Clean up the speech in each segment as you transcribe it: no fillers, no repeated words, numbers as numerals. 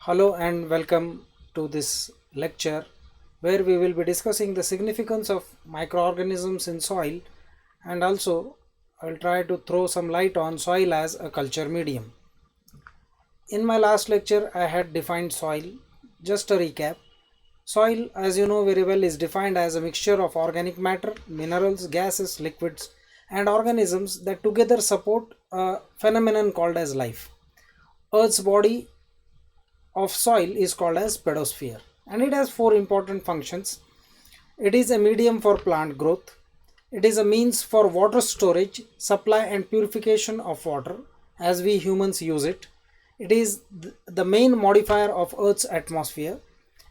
Hello and welcome to this lecture where we will be discussing the significance of microorganisms in soil, and also I'll try to throw some light on soil as a culture medium. In my last lecture I had defined soil. Just a recap. Soil, as you know very well, is defined as a mixture of organic matter, minerals, gases, liquids and organisms that together support a phenomenon called as life. Earth's body of soil is called as pedosphere, and it has four important functions. It is a medium for plant growth, it is a means for water storage, supply and purification of water as we humans use it, it is the main modifier of Earth's atmosphere,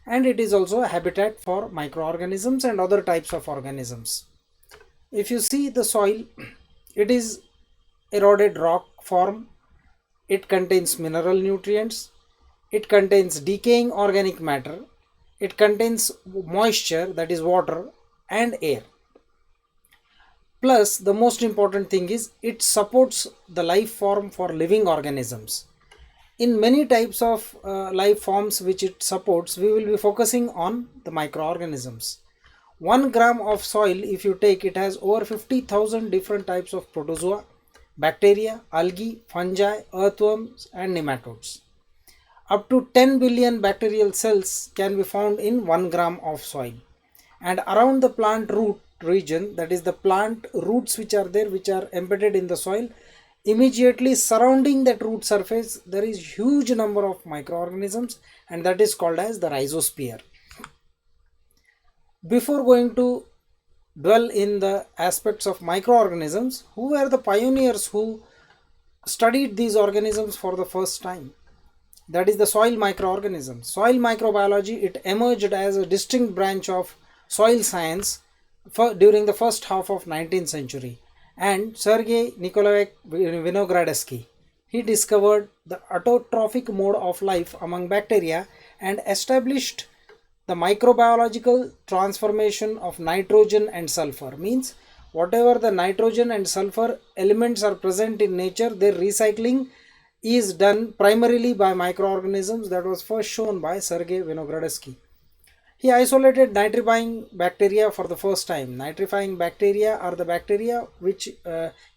and it is also a habitat for microorganisms and other types of organisms. If you see the soil, it is eroded rock form, it contains mineral nutrients, it contains decaying organic matter, it contains moisture, that is water, and air. Plus, the most important thing is it supports the life form for living organisms. In many types of life forms which it supports, we will be focusing on the microorganisms. 1 gram of soil, if you take, it has over 50,000 different types of protozoa, bacteria, algae, fungi, earthworms, and nematodes. Up to 10 billion bacterial cells can be found in 1 gram of soil. And around the plant root region, that is the plant roots which are there, which are embedded in the soil, immediately surrounding that root surface, there is huge number of microorganisms, and that is called as the rhizosphere. Before going to dwell in the aspects of microorganisms, who were the pioneers who studied these organisms for the first time? That is the soil microorganisms. Soil microbiology, it emerged as a distinct branch of soil science during the first half of 19th century. And Sergei Nikolaevich Vinogradsky, he discovered the autotrophic mode of life among bacteria and established the microbiological transformation of nitrogen and sulfur. Means whatever the nitrogen and sulfur elements are present in nature, their recycling is done primarily by microorganisms. That was first shown by Sergei Vinogradsky. He isolated nitrifying bacteria for the first time. Nitrifying bacteria are the bacteria which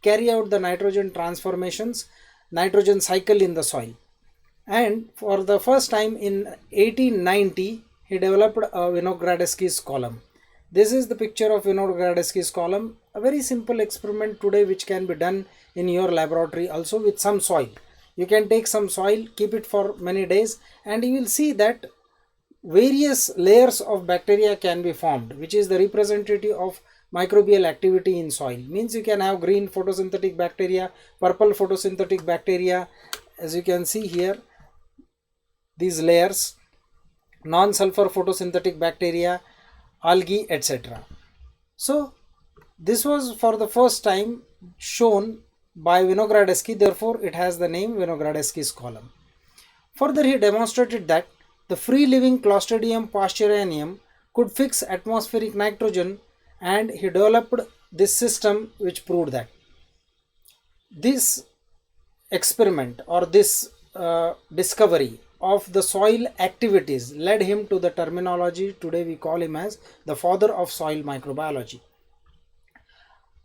carry out the nitrogen transformations, nitrogen cycle in the soil. And for the first time in 1890, he developed a Vinogradsky's column. This is the picture of Vinogradsky's column, a very simple experiment today which can be done in your laboratory also with some soil. You can take some soil, keep it for many days, and you will see that various layers of bacteria can be formed, which is the representative of microbial activity in soil. Means you can have green photosynthetic bacteria, purple photosynthetic bacteria, as you can see here, these layers, non-sulfur photosynthetic bacteria, algae, etc. So this was for the first time shown by Vinogradsky, therefore it has the name Vinogradsky's column. Further, he demonstrated that the free-living Clostridium pasturanium could fix atmospheric nitrogen, and he developed this system which proved that. This experiment or this discovery of the soil activities led him to the terminology today we call him as the father of soil microbiology.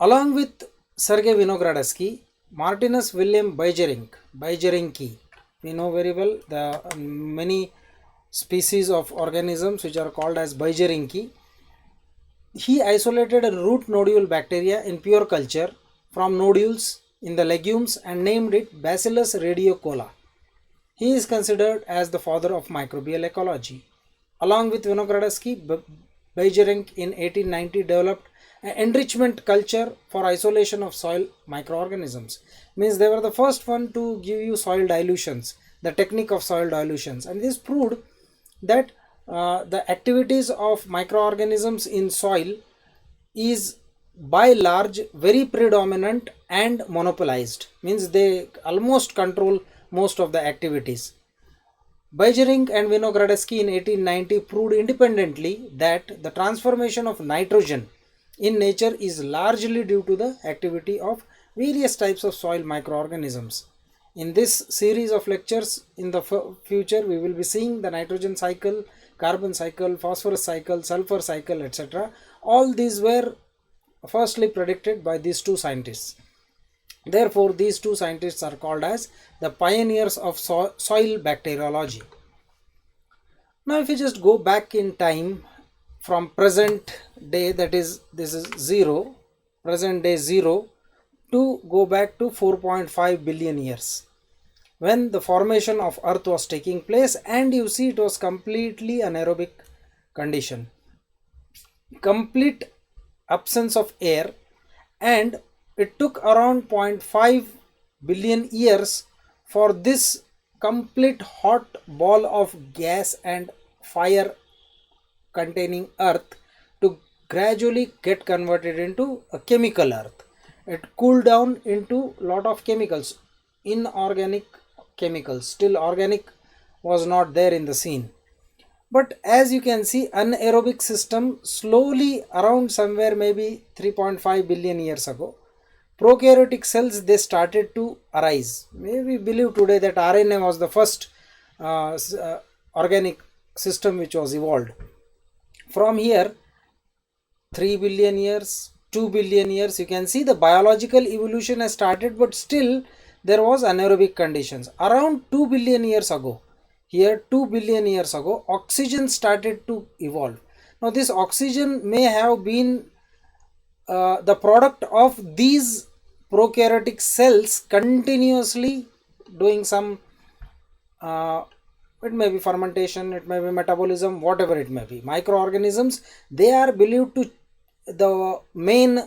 Along with Sergei Vinogradsky, Martinus William Bajerinki, we know very well the many species of organisms which are called as Bajerinki. He isolated a root nodule bacteria in pure culture from nodules in the legumes and named it Bacillus radiocola. He is considered as the father of microbial ecology. Along with Vinogradsky, Bajerinki in 1890 developed an enrichment culture for isolation of soil microorganisms. Means they were the first one to give you soil dilutions, the technique of soil dilutions, and this proved that the activities of microorganisms in soil is by large very predominant and monopolized. Means they almost control most of the activities. Bajerinki and Vinogradsky in 1890 proved independently that the transformation of nitrogen in nature is largely due to the activity of various types of soil microorganisms. In this series of lectures in the future, we will be seeing the nitrogen cycle, carbon cycle, phosphorus cycle, sulfur cycle, etc. All these were firstly predicted by these two scientists. Therefore, these two scientists are called as the pioneers of soil bacteriology. Now, if you just go back in time from present day, that is, this is 0, present day 0, to go back to 4.5 billion years, when the formation of earth was taking place, and you see it was completely anaerobic condition, complete absence of air, and it took around 0.5 billion years for this complete hot ball of gas and fire containing earth to gradually get converted into a chemical earth. It cooled down into lot of chemicals, inorganic chemicals. Still organic was not there in the scene. But as you can see, anaerobic system slowly around somewhere maybe 3.5 billion years ago, prokaryotic cells, they started to arise. We believe today that RNA was the first organic system which was evolved. From here, 3 billion years, 2 billion years, you can see the biological evolution has started, but still there was anaerobic conditions. Around 2 billion years ago, here 2 billion years ago, oxygen started to evolve. Now this oxygen may have been the product of these prokaryotic cells continuously doing some it may be fermentation, it may be metabolism, whatever it may be. Microorganisms, they are believed to the main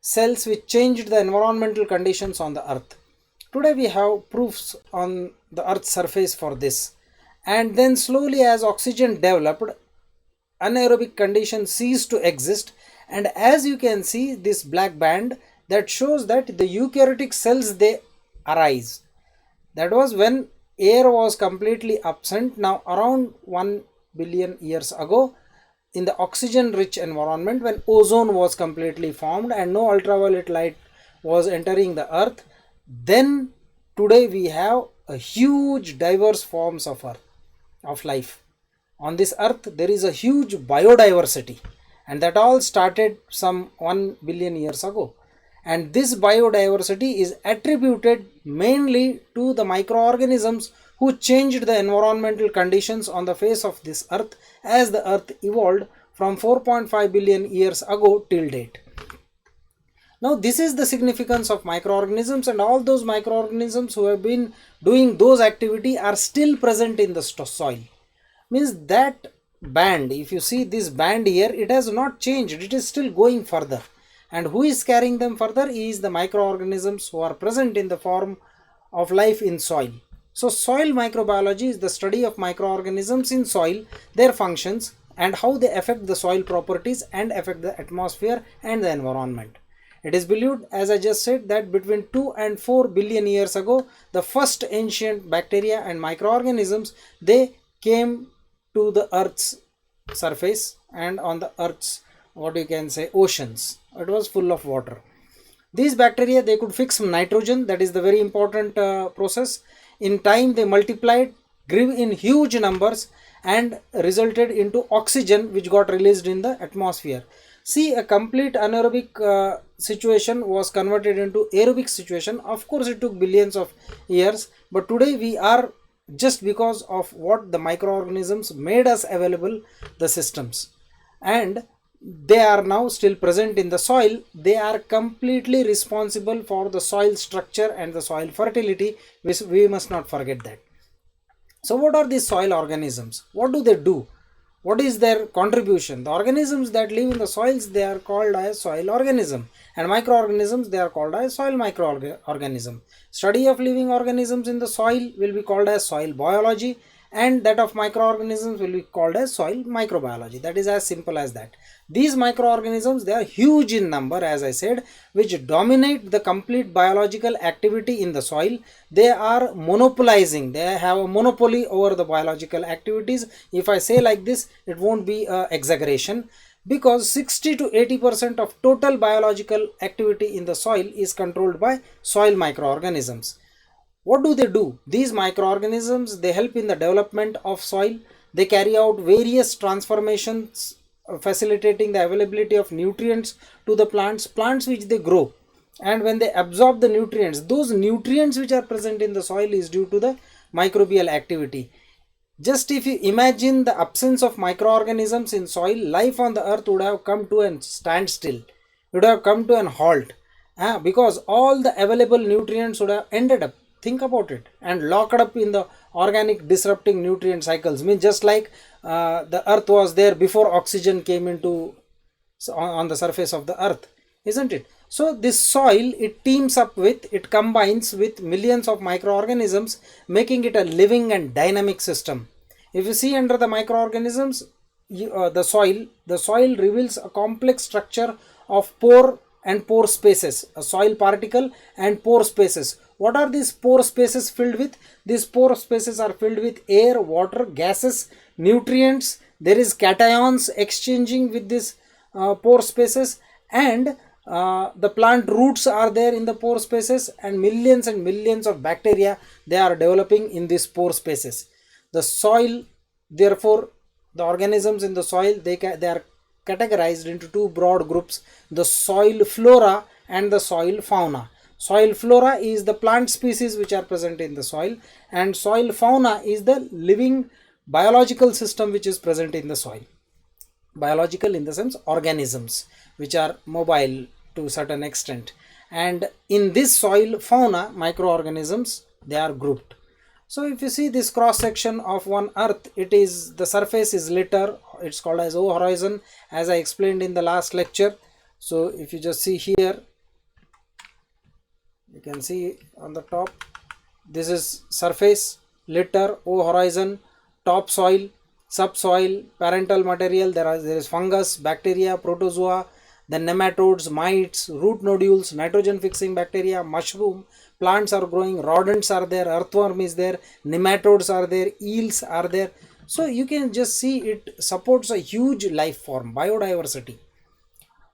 cells which changed the environmental conditions on the earth. Today we have proofs on the earth's surface for this. And then slowly, as oxygen developed, anaerobic conditions ceased to exist, and as you can see, this black band that shows that the eukaryotic cells, they arise. That was when air was completely absent. Now around 1 billion years ago, in the oxygen rich environment, when ozone was completely formed and no ultraviolet light was entering the earth, then today we have a huge diverse forms of earth, of life. On this earth there is a huge biodiversity, and that all started some 1 billion years ago. And this biodiversity is attributed mainly to the microorganisms who changed the environmental conditions on the face of this earth as the earth evolved from 4.5 billion years ago till date. Now this is the significance of microorganisms, and all those microorganisms who have been doing those activity are still present in the soil. Means that band, if you see this band here, it has not changed, it is still going further. And who is carrying them further is the microorganisms who are present in the form of life in soil. So soil microbiology is the study of microorganisms in soil, their functions, and how they affect the soil properties and affect the atmosphere and the environment. It is believed, as I just said, that between 2 and 4 billion years ago, the first ancient bacteria and microorganisms, they came to the earth's surface and on the earth's, what you can say, oceans. It was full of water. These bacteria, they could fix nitrogen, that is the very important process. In time they multiplied, grew in huge numbers, and resulted into oxygen which got released in the atmosphere. See, a complete anaerobic situation was converted into aerobic situation. Of course it took billions of years, but today we are, just because of what the microorganisms made us available, the systems, and they are now still present in the soil. They are completely responsible for the soil structure and the soil fertility, which we must not forget that. So what are these soil organisms? What do they do? What is their contribution? The organisms that live in the soils, they are called as soil organism, and microorganisms, they are called as soil microorganism. Study of living organisms in the soil will be called as soil biology, and that of microorganisms will be called as soil microbiology. That is as simple as that. These microorganisms, they are huge in number, as I said, which dominate the complete biological activity in the soil. They are monopolizing, they have a monopoly over the biological activities. If I say like this, it won't be exaggeration, because 60 to 80% of total biological activity in the soil is controlled by soil microorganisms. What do they do? These microorganisms, they help in the development of soil. They carry out various transformations, facilitating the availability of nutrients to the plants which they grow. And when they absorb the nutrients, those nutrients which are present in the soil is due to the microbial activity. Just if you imagine the absence of microorganisms in soil, life on the earth would have come to a standstill, would have come to an halt, because all the available nutrients would have ended up, think about it, and locked up in the organic disrupting nutrient cycles. Mean just like the earth was there before oxygen came into on the surface of the earth, isn't it? So this soil, it combines with millions of microorganisms, making it a living and dynamic system. If you see under the microorganisms, the soil reveals a complex structure of pore and pore spaces, a soil particle and pore spaces. What are these pore spaces filled with? These pore spaces are filled with air, water, gases, nutrients. There is cations exchanging with these pore spaces, and the plant roots are there in the pore spaces, and millions of bacteria, they are developing in these pore spaces. The soil, therefore, the organisms in the soil, they are categorized into two broad groups: the soil flora and the soil fauna. Soil flora is the plant species which are present in the soil, and soil fauna is the living biological system which is present in the soil. Biological in the sense organisms which are mobile to a certain extent, and in this soil fauna, microorganisms, they are grouped. So if you see this cross section of one earth, it is, the surface is litter, it's called as O horizon, as I explained in the last lecture. So if you just see here, you can see on the top, this is surface, litter, O horizon, topsoil, subsoil, parental material. There is fungus, bacteria, protozoa, then nematodes, mites, root nodules, nitrogen fixing bacteria, mushroom, plants are growing, rodents are there, earthworm is there, nematodes are there, eels are there. So you can just see it supports a huge life form, biodiversity.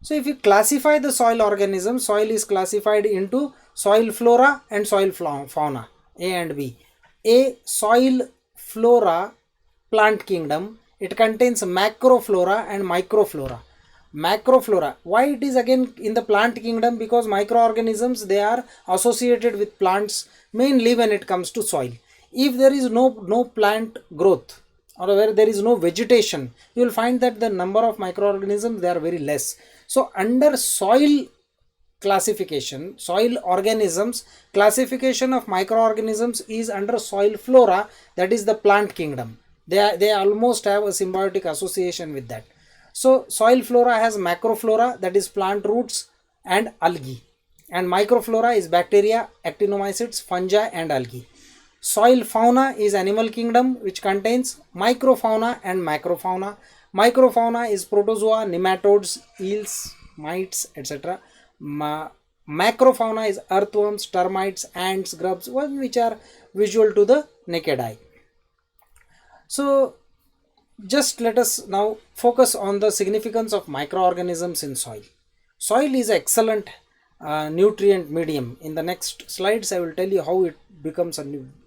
So if you classify the soil organisms, soil is classified into soil flora and soil fauna, A and B. A soil flora plant kingdom, it contains macroflora and microflora. Macroflora, why it is again in the plant kingdom? Because microorganisms, they are associated with plants mainly when it comes to soil. If there is no plant growth, or where there is no vegetation, you will find that the number of microorganisms, they are very less. So under soil classification, soil organisms, classification of microorganisms is under soil flora, that is the plant kingdom. They almost have a symbiotic association with that. So soil flora has macroflora, that is plant roots and algae, and microflora is bacteria, actinomycetes, fungi and algae. Soil fauna is animal kingdom, which contains microfauna and macrofauna. Microfauna is protozoa, nematodes, eels, mites, etc. Macrofauna is earthworms, termites, ants, grubs, which are visual to the naked eye. So just let us now focus on the significance of microorganisms in soil. Soil is an excellent nutrient medium. In the next slides, I will tell you how it becomes a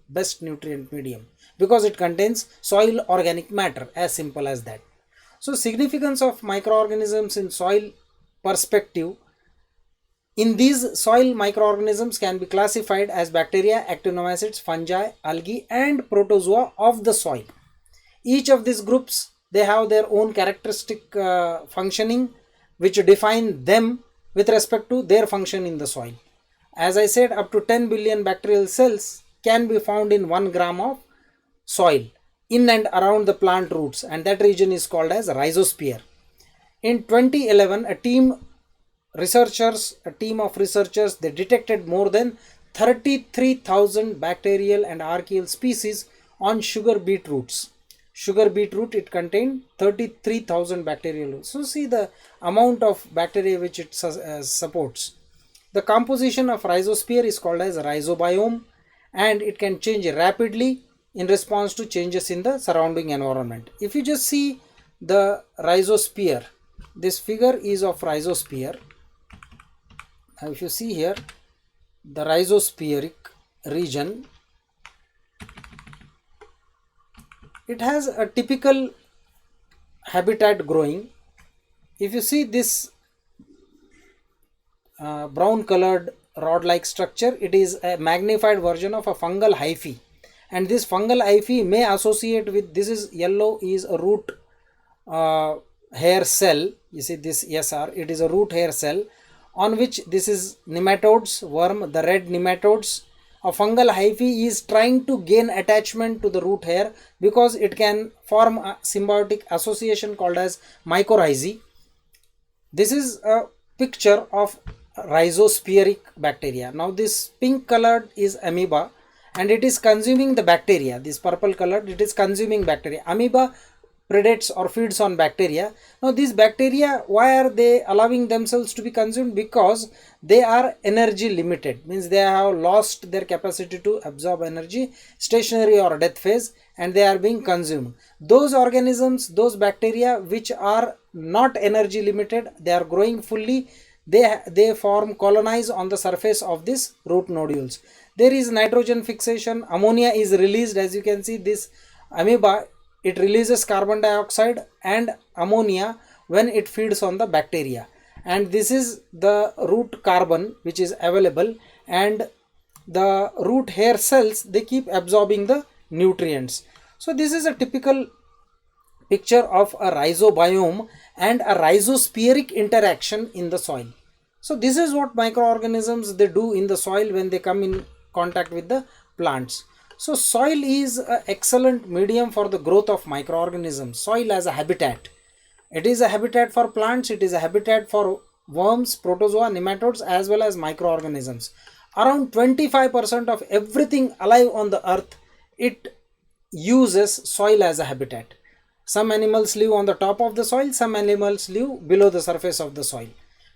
best nutrient medium, because it contains soil organic matter, as simple as that. So significance of microorganisms in soil perspective: in these, soil microorganisms can be classified as bacteria, actinomycetes, fungi, algae and protozoa of the soil. Each of these groups, they have their own characteristic functioning, which define them with respect to their function in the soil. As I said, up to 10 billion bacterial cells can be found in 1 gram of soil in and around the plant roots, and that region is called as rhizosphere. In 2011, a team of researchers, they detected more than 33,000 bacterial and archaeal species on sugar beet roots. Sugar beet root, it contained 33,000 bacterial. So see the amount of bacteria which it supports. The composition of rhizosphere is called as rhizobiome, and it can change rapidly in response to changes in the surrounding environment. If you just see the rhizosphere, this figure is of rhizosphere. Now if you see here, the rhizospheric region, it has a typical habitat growing. If you see this brown colored rod like structure, it is a magnified version of a fungal hyphae, and this fungal hyphae may associate with, this is yellow is a root hair cell. You see this SR, it is a root hair cell on which this is nematodes worm, the red nematodes. A fungal hyphae is trying to gain attachment to the root hair because it can form a symbiotic association called as mycorrhizae. This is a picture of rhizospheric bacteria. Now this pink colored is amoeba and it is consuming the bacteria. This purple colored, it is consuming bacteria. Amoeba predates or feeds on bacteria. Now these bacteria, why are they allowing themselves to be consumed? Because they are energy limited, means they have lost their capacity to absorb energy, stationary or death phase, and they are being consumed. Those organisms, those bacteria which are not energy limited, they are growing fully, they form, colonize on the surface of this root nodules. There is nitrogen fixation, ammonia is released. As you can see, this amoeba, it releases carbon dioxide and ammonia when it feeds on the bacteria, and this is the root carbon which is available, and the root hair cells, they keep absorbing the nutrients. So this is a typical picture of a rhizobiome and a rhizospheric interaction in the soil. So this is what microorganisms they do in the soil when they come in contact with the plants. So soil is an excellent medium for the growth of microorganisms. Soil as a habitat. It is a habitat for plants, it is a habitat for worms, protozoa, nematodes as well as microorganisms. Around 25% of everything alive on the earth, it uses soil as a habitat. Some animals live on the top of the soil, some animals live below the surface of the soil.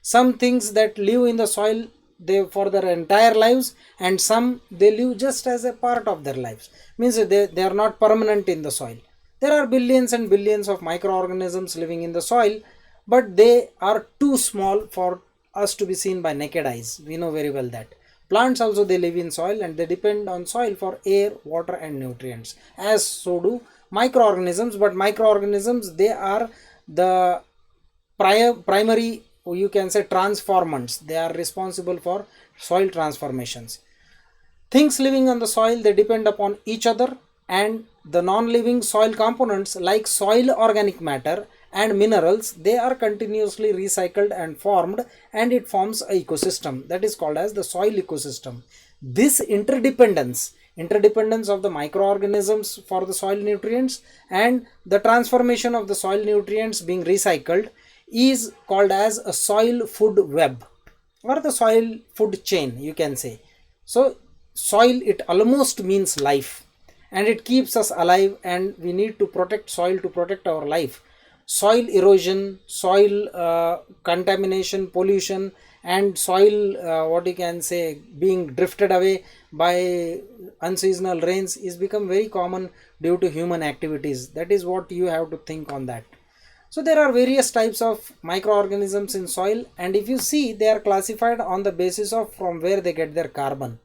Some things that live in the soil, they for their entire lives, and some they live just as a part of their lives, means they are not permanent in the soil. There are billions and billions of microorganisms living in the soil, but they are too small for us to be seen by naked eyes. We know very well that plants also, they live in soil and they depend on soil for air, water and nutrients, as so do microorganisms. But microorganisms, they are the primary, you can say, transformants. They are responsible for soil transformations. Things living on the soil, they depend upon each other, and the non-living soil components like soil organic matter and minerals, they are continuously recycled and formed, and it forms an ecosystem that is called as the soil ecosystem. This interdependence of the microorganisms for the soil nutrients and the transformation of the soil nutrients being recycled is called as a soil food web or the soil food chain, you can say. So soil, it almost means life, and it keeps us alive, and we need to protect soil to protect our life. Soil erosion, soil contamination, pollution, and soil what you can say, being drifted away by unseasonal rains is become very common due to human activities. That is what you have to think on that. So there are various types of microorganisms in soil, and if you see, they are classified on the basis of from where they get their carbon.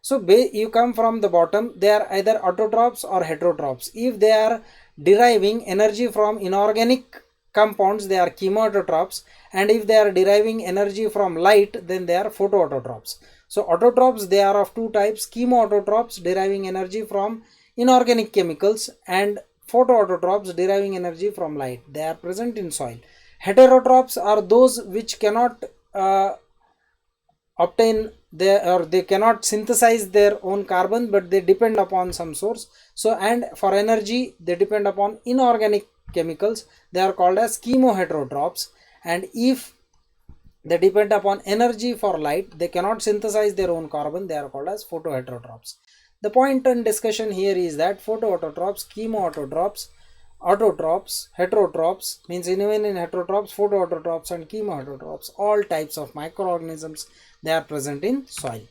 So you come from the bottom, they are either autotrophs or heterotrophs. If they are deriving energy from inorganic compounds, they are chemoautotrophs, and if they are deriving energy from light, then they are photoautotrophs. So autotrophs, they are of two types: chemoautotrophs deriving energy from inorganic chemicals, and photoautotrophs deriving energy from light. They are present in soil. Heterotrophs are those which cannot obtain they cannot synthesize their own carbon, but they depend upon some source. So, and for energy, they depend upon inorganic chemicals. They are called as chemoheterotrophs. And if they depend upon energy for light, they cannot synthesize their own carbon, they are called as photoheterotrophs. The point in discussion here is that photoautotrophs, chemoautotrophs, autotrophs, heterotrophs, means even in heterotrophs, photoautotrophs and chemoautotrophs, all types of microorganisms, they are present in soil.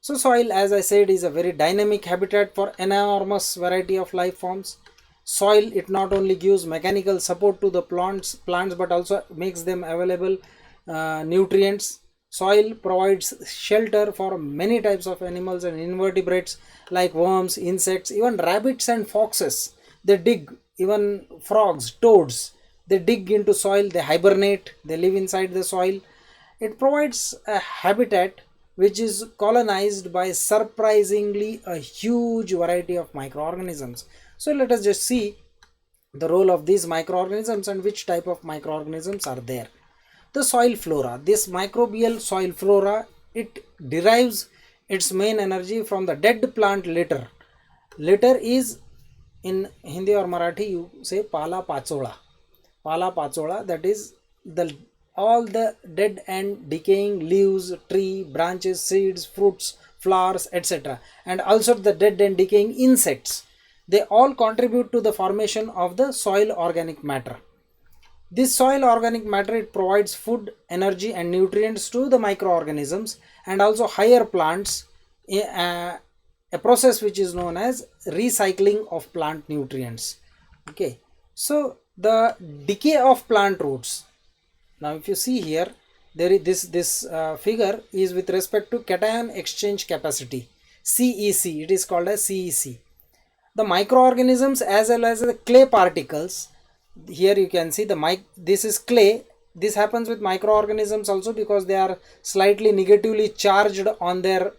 So soil, as I said, is a very dynamic habitat for enormous variety of life forms. Soil, it not only gives mechanical support to the plants but also makes them available nutrients. Soil provides shelter for many types of animals and invertebrates like worms, insects, even rabbits and foxes. They dig. Even frogs, toads, they dig into soil, they hibernate, they live inside the soil. It provides a habitat which is colonized by surprisingly a huge variety of microorganisms. So let us just see the role of these microorganisms and which type of microorganisms are there. The soil flora, this microbial soil flora, it derives its main energy from the dead plant litter. Litter is, in Hindi or Marathi you say pala pachola. Pala pachola, that is the all the dead and decaying leaves, tree, branches, seeds, fruits, flowers, etc. And also the dead and decaying insects. They all contribute to the formation of the soil organic matter. This soil organic matter, it provides food, energy and nutrients to the microorganisms and also higher plants, a process which is known as recycling of plant nutrients. Okay, so the decay of plant roots. Now if you see here, there is this figure is with respect to cation exchange capacity, CEC. It is called as CEC. The microorganisms as well as the clay particles, here you can see this is clay. This happens with microorganisms also because they are slightly negatively charged on their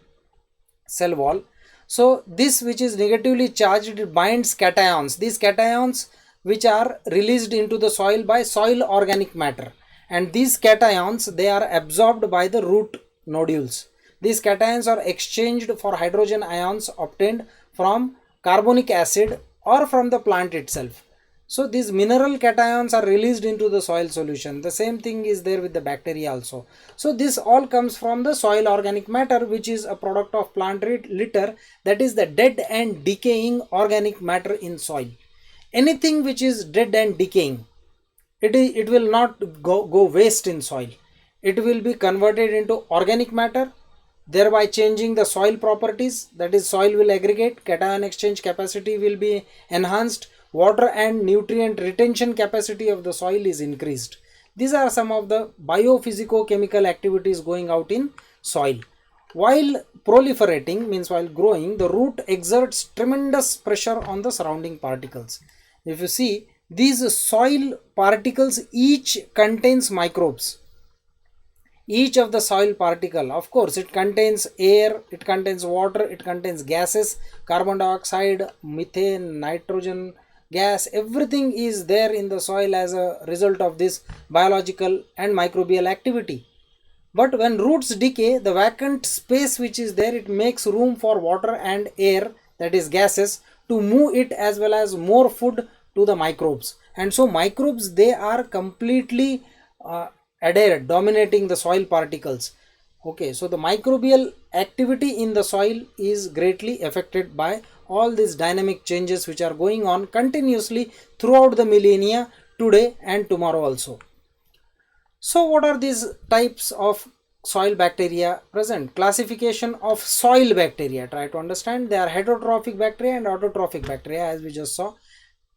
cell wall. So this which is negatively charged, it binds cations. These cations which are released into the soil by soil organic matter, and these cations, they are absorbed by the root nodules. These cations are exchanged for hydrogen ions obtained from carbonic acid or from the plant itself. So these mineral cations are released into the soil solution. The same thing is there with the bacteria also. So this all comes from the soil organic matter, which is a product of plant litter, that is the dead and decaying organic matter in soil. Anything which is dead and decaying, it will not go waste in soil. It will be converted into organic matter, thereby changing the soil properties. That is, soil will aggregate, cation exchange capacity will be enhanced, water and nutrient retention capacity of the soil is increased. These are some of the biophysico-chemical activities going out in soil. While proliferating, means while growing, the root exerts tremendous pressure on the surrounding particles. If you see, these soil particles each contains microbes. Each of the soil particle, of course, it contains air, it contains water, it contains gases, carbon dioxide, methane, nitrogen gas, everything is there in the soil as a result of this biological and microbial activity. But when roots decay, the vacant space which is there, it makes room for water and air, that is gases, to move it as well as more food to the microbes. And so microbes, they are completely adhered, dominating the soil particles. Okay, so the microbial activity in the soil is greatly affected by all these dynamic changes which are going on continuously throughout the millennia, today and tomorrow also. So what are these types of soil bacteria present? Classification of soil bacteria, try to understand. They are heterotrophic bacteria and autotrophic bacteria, as we just saw.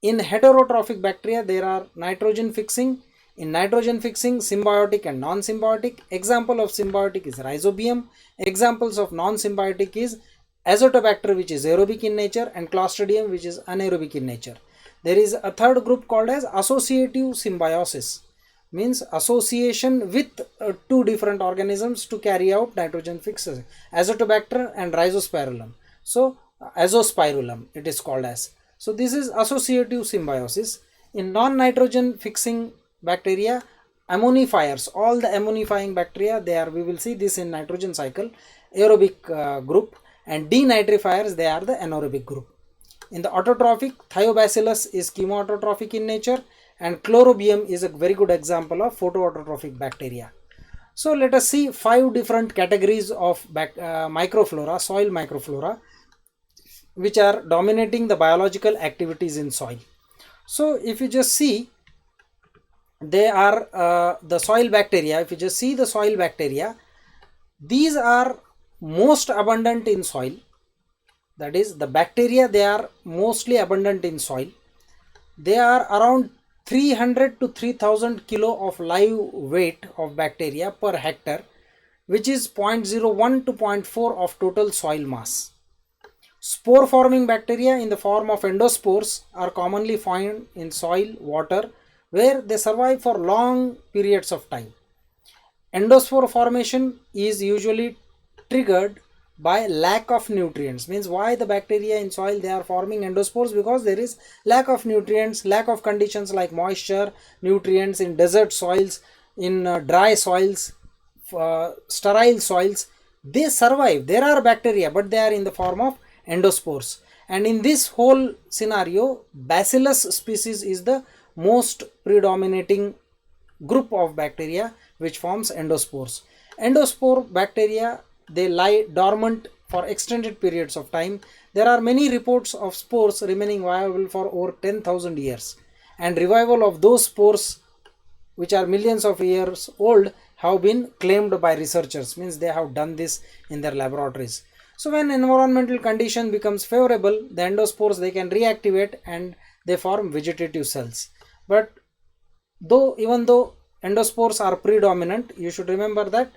In heterotrophic bacteria, there are nitrogen fixing. In nitrogen fixing, symbiotic and non-symbiotic. Example of symbiotic is Rhizobium. Examples of non-symbiotic is Azotobacter, which is aerobic in nature, and Clostridium, which is anaerobic in nature. There is a third group called as associative symbiosis, means association with two different organisms to carry out nitrogen fixation, Azotobacter and Rhizospirillum. So Azospirillum it is called as. So this is associative symbiosis. In non-nitrogen fixing bacteria, ammonifiers, all the ammonifying bacteria, they are, we will see this in nitrogen cycle, aerobic group, and denitrifiers, they are the anaerobic group. In the autotrophic, Thiobacillus is chemoautotrophic in nature, and Chlorobium is a very good example of photoautotrophic bacteria. So let us see 5 different categories of microflora, soil microflora, which are dominating the biological activities in soil. So if you just see, they are the soil bacteria. If you just see the soil bacteria, these are most abundant in soil. That is, the bacteria, they are mostly abundant in soil. They are around 300 to 3000 kilo of live weight of bacteria per hectare, which is 0.01 to 0.4 of total soil mass. Spore forming bacteria in the form of endospores are commonly found in soil, water, where they survive for long periods of time. Endospore formation is usually triggered by lack of nutrients. Means why the bacteria in soil they are forming endospores? Because there is lack of nutrients, lack of conditions like moisture, nutrients in desert soils, in dry soils, sterile soils. They survive. There are bacteria, but they are in the form of endospores. And in this whole scenario, Bacillus species is the most predominating group of bacteria which forms endospores. Endospore bacteria they lie dormant for extended periods of time. There are many reports of spores remaining viable for over 10,000 years, and revival of those spores which are millions of years old have been claimed by researchers. Means they have done this in their laboratories. So when environmental condition becomes favorable, the endospores they can reactivate and they form vegetative cells. But even though endospores are predominant, you should remember that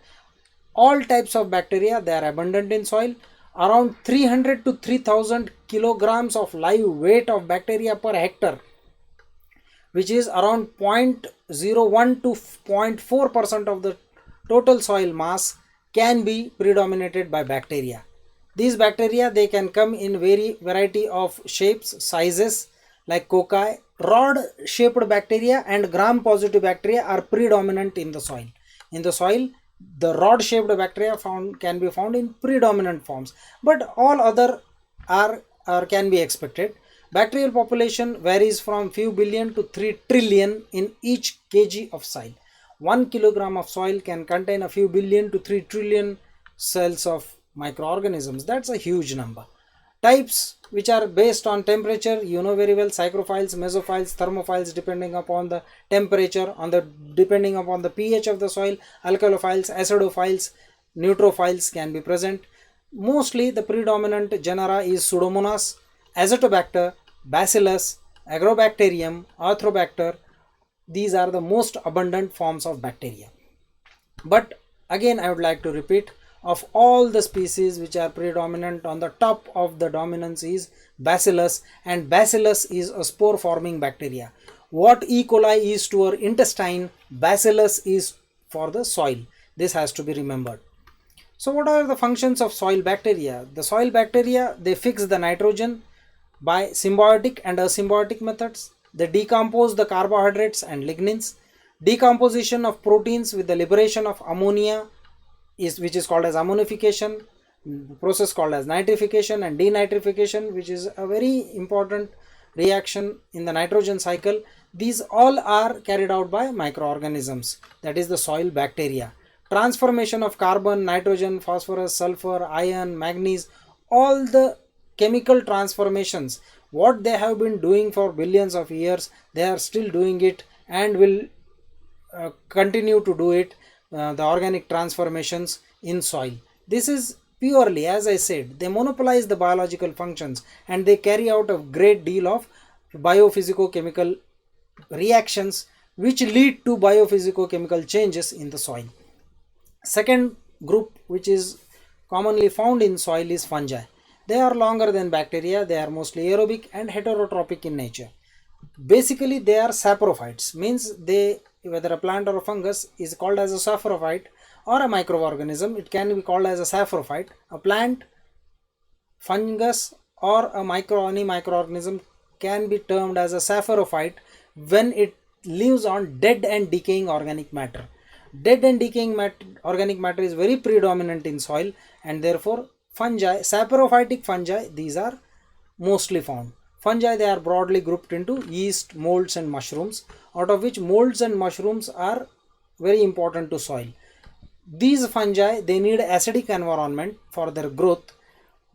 all types of bacteria they are abundant in soil. Around 300 to 3000 kilograms of live weight of bacteria per hectare, which is around 0.01 to 0.4% of the total soil mass, can be predominated by bacteria. These bacteria they can come in variety of shapes, sizes, like cocci. Rod shaped bacteria and gram positive bacteria are predominant in the soil. In the soil, the rod shaped bacteria can be found in predominant forms, but all other are can be expected. Bacterial population varies from few billion to 3 trillion in each kg of soil. 1 kilogram of soil can contain a few billion to 3 trillion cells of microorganisms. That's a huge number. Types which are based on temperature, you know very well: psychrophiles, mesophiles, thermophiles, depending upon the temperature, depending upon the pH of the soil. Alkalophiles, acidophiles, neutrophiles can be present. Mostly the predominant genera is Pseudomonas, Azotobacter, Bacillus, Agrobacterium, Arthrobacter. These are the most abundant forms of bacteria. But again I would like to repeat, of all the species which are predominant, on the top of the dominance is Bacillus, and Bacillus is a spore forming bacteria. What E. coli is to our intestine, Bacillus is for the soil. This has to be remembered. So what are the functions of soil bacteria? The soil bacteria they fix the nitrogen by symbiotic and asymbiotic methods. They decompose the carbohydrates and lignins. Decomposition of proteins with the liberation of ammonia which is called as ammonification, process called as nitrification and denitrification, which is a very important reaction in the nitrogen cycle. These all are carried out by microorganisms, that is the soil bacteria. Transformation of carbon, nitrogen, phosphorus, sulfur, iron, manganese, all the chemical transformations what they have been doing for billions of years, they are still doing it and will continue to do it. The organic transformations in soil, this is purely, as I said, they monopolize the biological functions and they carry out a great deal of biophysico-chemical reactions which lead to biophysico-chemical changes in the soil. Second group which is commonly found in soil is fungi. They are longer than bacteria. They are mostly aerobic and heterotrophic in nature. Basically they are saprophytes, means they, whether a plant or a fungus is called as a saprophyte or a microorganism, it can be called as a saprophyte. A plant, fungus or any microorganism can be termed as a saprophyte when it lives on dead and decaying organic matter. Dead and decaying organic matter is very predominant in soil, and therefore fungi, saprophytic fungi, these are mostly found. Fungi, they are broadly grouped into yeast, molds and mushrooms, out of which molds and mushrooms are very important to soil. These fungi, they need acidic environment for their growth.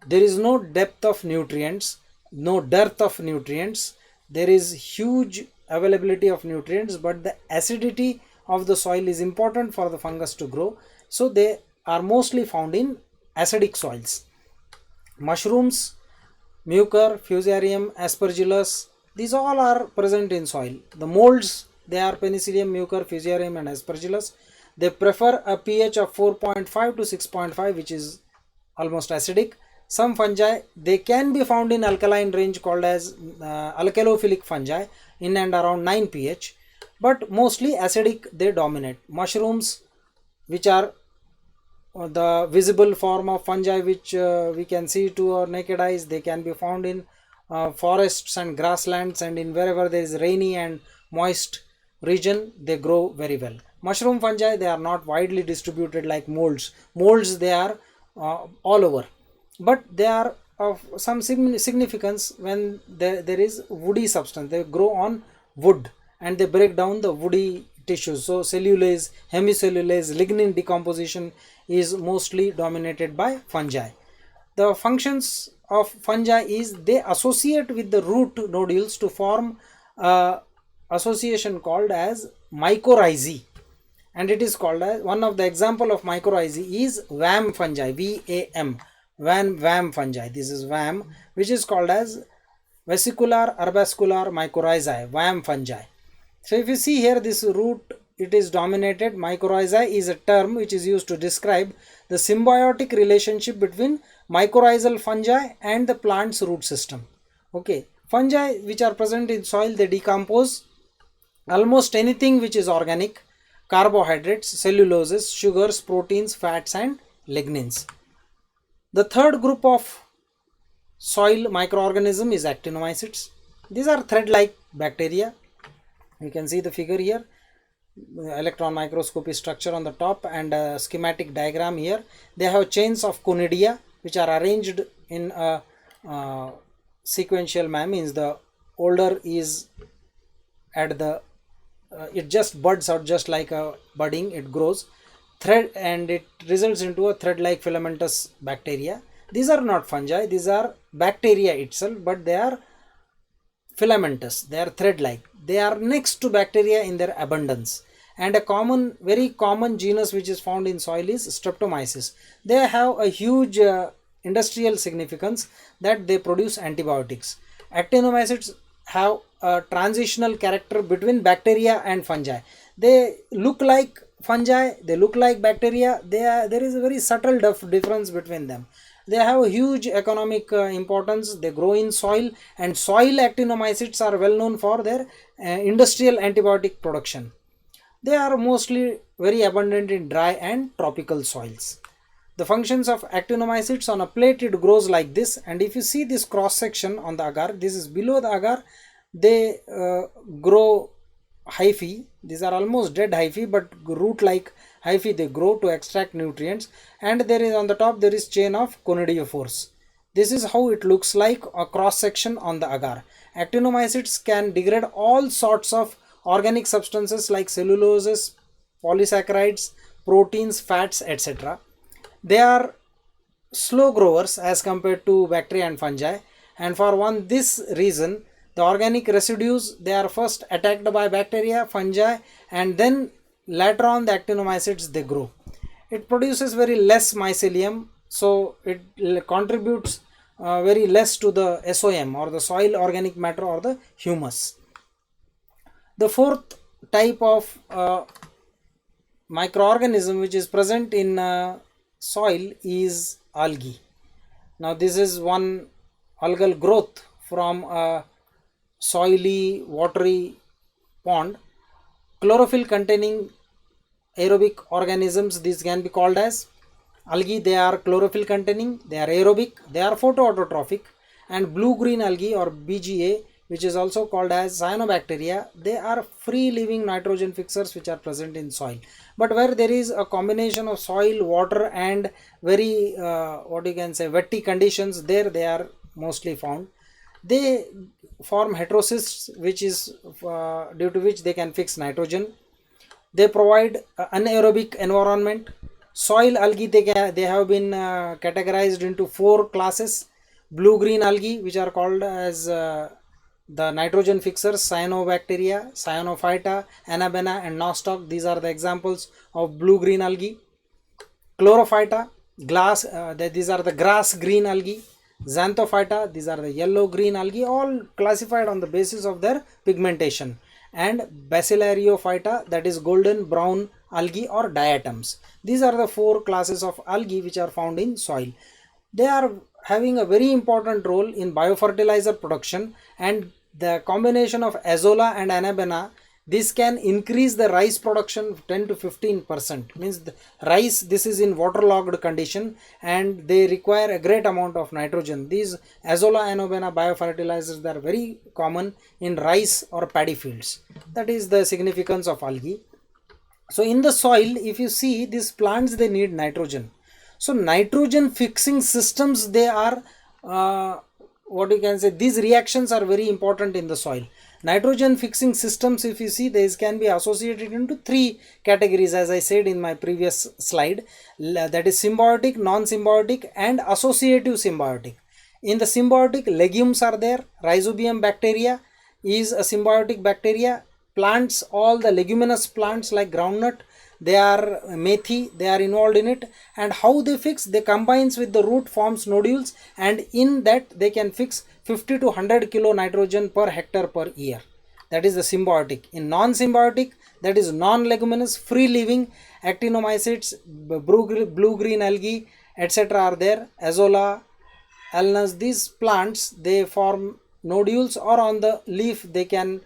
There is no depth of nutrients, no dearth of nutrients. There is huge availability of nutrients, but the acidity of the soil is important for the fungus to grow. So they are mostly found in acidic soils. Mushrooms, Mucor, Fusarium, Aspergillus, these all are present in soil. The molds, they are Penicillium, Mucor, Fusarium and Aspergillus. They prefer a pH of 4.5 to 6.5, which is almost acidic. Some fungi, they can be found in alkaline range called as alkalophilic fungi in and around 9 pH, but mostly acidic they dominate. Mushrooms, which are the visible form of fungi which we can see to our naked eyes, they can be found in forests and grasslands, and in wherever there is rainy and moist region they grow very well. Mushroom fungi, they are not widely distributed like molds they are all over, but they are of some significance when there is woody substance. They grow on wood and they break down the woody tissues. So cellulase, hemicellulase, lignin decomposition is mostly dominated by fungi. The functions of fungi is they associate with the root nodules to form association called as mycorrhizae, and it is called as, one of the example of mycorrhizae is VAM fungi, VAM fungi. This is VAM, which is called as vesicular arbuscular mycorrhizae, VAM fungi. So if you see here, this root, it is dominated. Mycorrhizae is a term which is used to describe the symbiotic relationship between mycorrhizal fungi and the plant's root system. Okay, fungi which are present in soil, they decompose almost anything which is organic: carbohydrates, celluloses, sugars, proteins, fats and lignins. The third group of soil microorganism is actinomycetes. These are thread-like bacteria. You can see the figure here, electron microscopy structure on the top and a schematic diagram here. They have chains of conidia which are arranged in a sequential manner, means the older is at the it just buds out, just like a budding, it grows thread and it results into a thread-like filamentous bacteria. These are not fungi, these are bacteria itself, but they are filamentous, they are thread-like. They are next to bacteria in their abundance, and a very common genus which is found in soil is Streptomyces. They have a huge industrial significance that they produce antibiotics. Actinomycetes have a transitional character between bacteria and fungi. They look like fungi, they look like bacteria. There is a very subtle difference between them. They have a huge economic importance. They grow in soil, and soil actinomycetes are well known for their industrial antibiotic production. They are mostly very abundant in dry and tropical soils. The functions of actinomycetes: on a plate it grows like this, and if you see this cross section on the agar, this is below the agar, they grow hyphae. These are almost dead hyphae, but root like hyphae they grow to extract nutrients, and there is on the top there is chain of conidiophores. This is how it looks like, a cross section on the agar. Actinomycetes can degrade all sorts of organic substances like celluloses, polysaccharides, proteins, fats, etc. They are slow growers as compared to bacteria and fungi, and for this reason the organic residues, they are first attacked by bacteria, fungi, and then later on the actinomycetes they grow. It produces very less mycelium, so it contributes very less to the SOM, or the soil organic matter, or the humus. The fourth type of microorganism which is present in soil is algae. Now this is one algal growth from a soily watery pond. Chlorophyll containing aerobic organisms, these can be called as algae. They are chlorophyll containing, they are aerobic, they are photoautotrophic. And blue green algae, or BGA, which is also called as cyanobacteria, they are free living nitrogen fixers which are present in soil. But where there is a combination of soil, water and very wetty conditions, there they are mostly found. They form heterocysts, which is due to which they can fix nitrogen. They provide anaerobic environment. Soil algae, they have been categorized into 4 classes. Blue green algae, which are called as the nitrogen fixers: cyanobacteria, cyanophyta, anabena and nostoc. These are the examples of blue green algae. Chlorophyta, these are the grass green algae. Xanthophyta, these are the yellow green algae, all classified on the basis of their pigmentation. And Bacillariophyta, that is golden brown algae or diatoms. These are the 4 classes of algae which are found in soil. They are having a very important role in biofertilizer production, and the combination of azolla and anabena, this can increase the rice production 10 to 15%. Means the rice, this is in waterlogged condition and they require a great amount of nitrogen. These azolla anabena biofertilizers, they are very common in rice or paddy fields. That is the significance of algae. So in the soil, if you see these plants, they need nitrogen. So nitrogen fixing systems, they are what you can say, these reactions are very important in the soil. Nitrogen fixing systems, if you see, these can be associated into three categories, as I said in my previous slide, that is symbiotic, non-symbiotic and associative symbiotic. In the symbiotic, legumes are there. Rhizobium bacteria is a symbiotic bacteria. Plants, all the leguminous plants like groundnut, they are methi, they are involved in it. And how they fix? They combines with the root, forms nodules, and in that they can fix 50 to 100 kilo nitrogen per hectare per year. That is the symbiotic. In non-symbiotic, that is non-leguminous, free living, actinomycetes, blue-green algae, etc. are there. Azolla, alnus, these plants, they form nodules, or on the leaf they can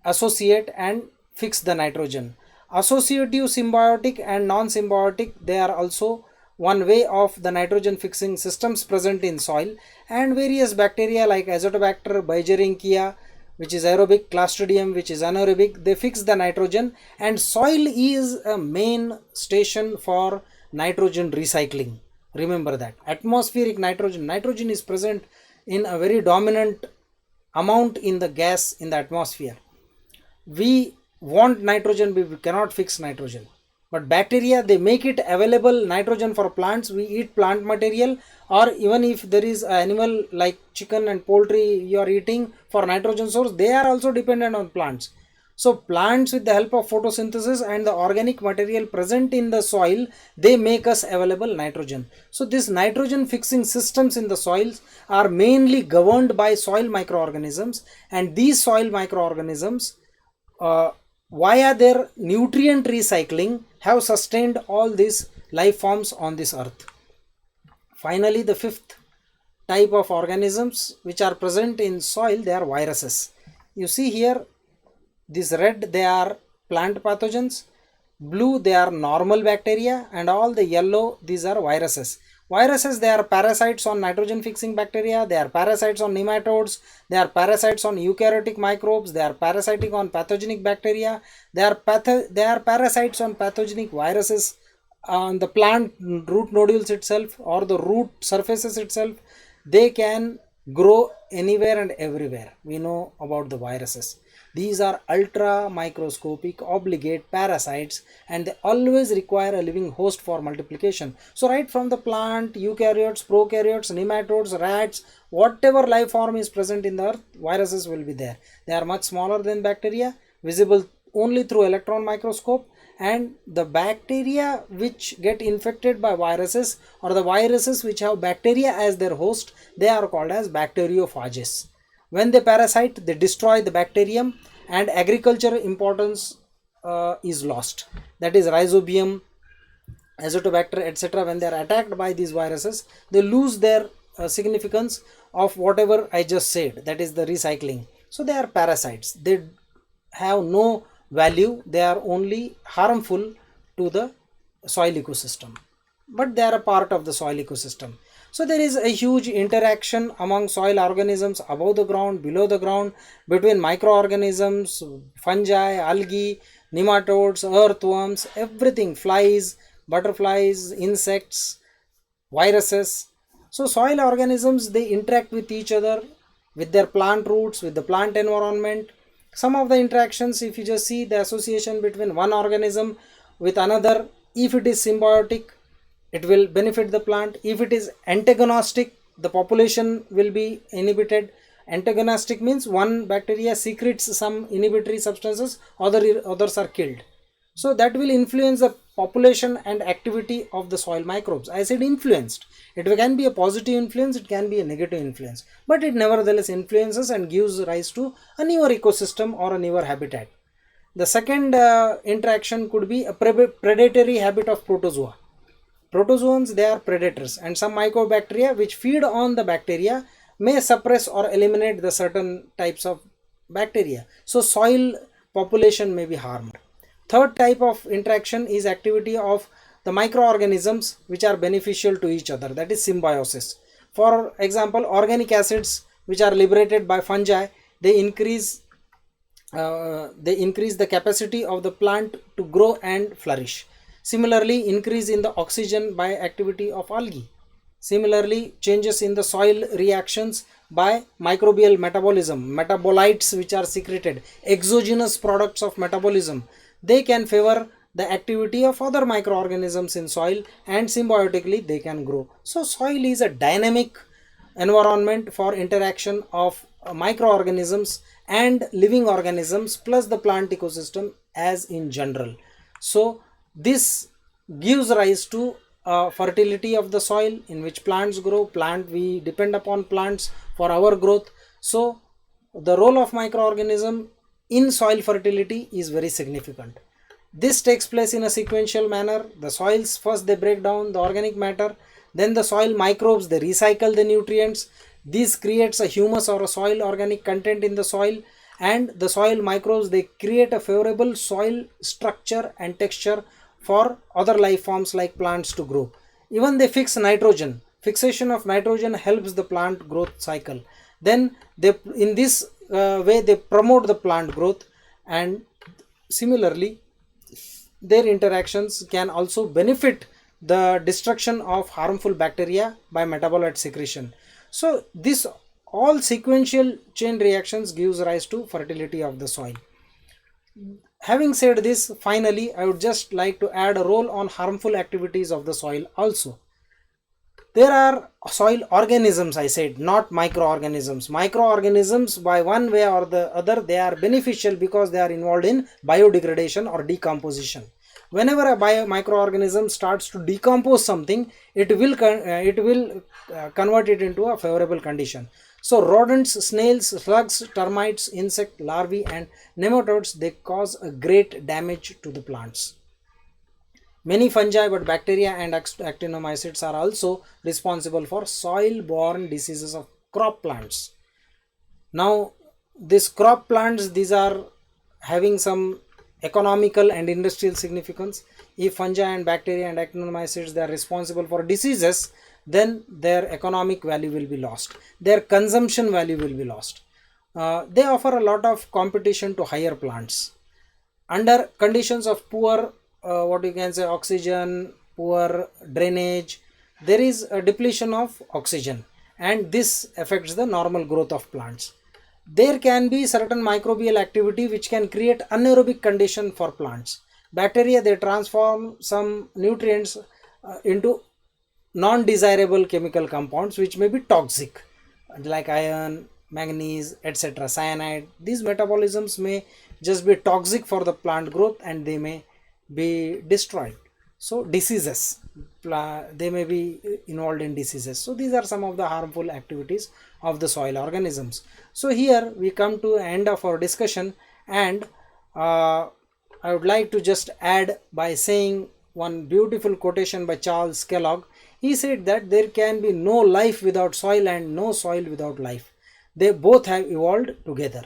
associate and fix the nitrogen. Associative symbiotic and non-symbiotic, they are also one way of the nitrogen fixing systems present in soil. And various bacteria like Azotobacter, Bigerincia, which is aerobic, Clostridium, which is anaerobic, they fix the nitrogen. And soil is a main station for nitrogen recycling. Remember that. Atmospheric nitrogen is present in a very dominant amount in the gas in the atmosphere. We want nitrogen, we cannot fix nitrogen, but bacteria, they make it available nitrogen for plants. We eat plant material, or even if there is an animal like chicken and poultry you are eating for nitrogen source, they are also dependent on plants. So plants, with the help of photosynthesis and the organic material present in the soil, they make us available nitrogen. So these nitrogen fixing systems in the soils are mainly governed by soil microorganisms, and these soil microorganisms, via their nutrient recycling, have sustained all these life forms on this earth. Finally, the fifth type of organisms which are present in soil, they are viruses. You see here, this red, they are plant pathogens, blue, they are normal bacteria, and all the yellow, these are viruses. Viruses, they are parasites on nitrogen fixing bacteria, they are parasites on nematodes, they are parasites on eukaryotic microbes, they are parasitic on pathogenic bacteria, they are parasites on pathogenic viruses on the plant root nodules itself or the root surfaces itself. They can grow anywhere and everywhere. We know about the viruses. These are ultra microscopic obligate parasites, and they always require a living host for multiplication. So right from the plant, eukaryotes, prokaryotes, nematodes, rats, whatever life form is present in the earth, viruses will be there. They are much smaller than bacteria, visible only through electron microscope, and the bacteria which get infected by viruses, or the viruses which have bacteria as their host, they are called as bacteriophages. When they parasite, they destroy the bacterium, and agriculture importance is lost. That is Rhizobium, Azotobacter, etc. When they are attacked by these viruses, they lose their significance of whatever I just said, that is the recycling. So they are parasites. They have no value. They are only harmful to the soil ecosystem, but they are a part of the soil ecosystem. So there is a huge interaction among soil organisms above the ground, below the ground, between microorganisms, fungi, algae, nematodes, earthworms, everything, flies, butterflies, insects, viruses. So soil organisms, they interact with each other, with their plant roots, with the plant environment. Some of the interactions, if you just see the association between one organism with another, if it is symbiotic, it will benefit the plant. If it is antagonistic, the population will be inhibited. Antagonistic means one bacteria secretes some inhibitory substances, others are killed. So that will influence the population and activity of the soil microbes. I said influenced. It can be a positive influence, it can be a negative influence, but it nevertheless influences and gives rise to a newer ecosystem or a newer habitat. The second interaction could be a predatory habit of protozoa. Protozoans, they are predators, and some mycobacteria which feed on the bacteria may suppress or eliminate the certain types of bacteria. So soil population may be harmed. Third type of interaction is activity of the microorganisms which are beneficial to each other, that is symbiosis. For example, organic acids which are liberated by fungi, they increase the capacity of the plant to grow and flourish. Similarly, increase in the oxygen by activity of algae. Similarly, changes in the soil reactions by microbial metabolism, metabolites which are secreted, exogenous products of metabolism, they can favor the activity of other microorganisms in soil, and symbiotically they can grow. So soil is a dynamic environment for interaction of microorganisms and living organisms plus the plant ecosystem as in general. So this gives rise to fertility of the soil in which plants grow. We depend upon plants for our growth. So the role of microorganism in soil fertility is very significant. This takes place in a sequential manner. The soils first, they break down the organic matter, then the soil microbes, they recycle the nutrients. This creates a humus or a soil organic content in the soil, and the soil microbes, they create a favorable soil structure and texture for other life forms like plants to grow. Even they fix nitrogen. Fixation of nitrogen helps the plant growth cycle. Then they, in this way, they promote the plant growth, and similarly their interactions can also benefit the destruction of harmful bacteria by metabolite secretion. So this all sequential chain reactions gives rise to fertility of the soil. Having said this, finally I would just like to add a role on harmful activities of the soil also. There are soil organisms, I said, not microorganisms. Microorganisms, by one way or the other, they are beneficial because they are involved in biodegradation or decomposition. Whenever a microorganism starts to decompose something, it will convert it into a favorable condition. So rodents, snails, slugs, termites, insect larvae and nematodes, they cause a great damage to the plants. Many fungi, but bacteria and actinomycetes are also responsible for soil-borne diseases of crop plants. Now, these crop plants, these are having some economical and industrial significance. If fungi and bacteria and actinomycetes, they are responsible for diseases, then their economic value will be lost. Their consumption value will be lost. They offer a lot of competition to higher plants. Under conditions of poor oxygen, poor drainage, there is a depletion of oxygen, and this affects the normal growth of plants. There can be certain microbial activity which can create anaerobic condition for plants. Bacteria, they transform some nutrients into non-desirable chemical compounds which may be toxic, like iron, manganese, etc., cyanide. These metabolisms may just be toxic for the plant growth and they may be destroyed. So diseases, they may be involved in diseases. So these are some of the harmful activities of the soil organisms. So here we come to the end of our discussion, and I would like to just add by saying one beautiful quotation by Charles Kellogg. He said that there can be no life without soil and no soil without life. They both have evolved together.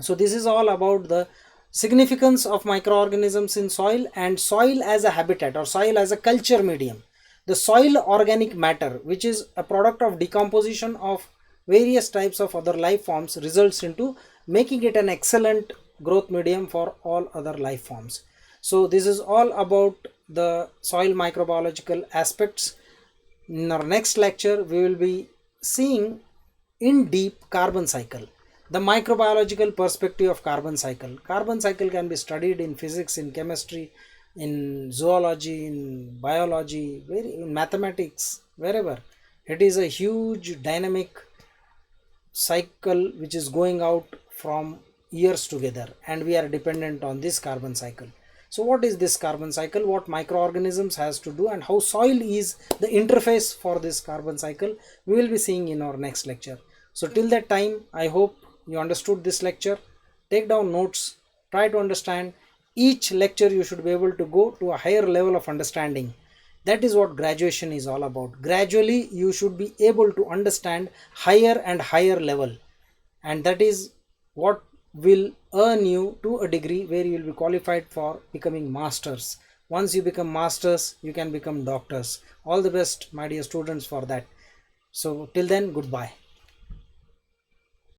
So this is all about the significance of microorganisms in soil and soil as a habitat or soil as a culture medium. The soil organic matter, which is a product of decomposition of various types of other life forms, results into making it an excellent growth medium for all other life forms. So this is all about the soil microbiological aspects. In our next lecture, we will be seeing in deep carbon cycle, the microbiological perspective of carbon cycle. Carbon cycle can be studied in physics, in chemistry, in zoology, in biology, in mathematics, wherever. It is a huge dynamic cycle which is going out from years together, and we are dependent on this carbon cycle. So what is this carbon cycle, what microorganisms has to do, and how soil is the interface for this carbon cycle, we will be seeing in our next lecture. So till that time, I hope you understood this lecture. Take down notes, try to understand. Each lecture you should be able to go to a higher level of understanding. That is what graduation is all about. Gradually you should be able to understand higher and higher level, and that is what will earn you to a degree where you will be qualified for becoming masters. Once you become masters, you can become doctors. All the best, my dear students, for that. So till then, goodbye.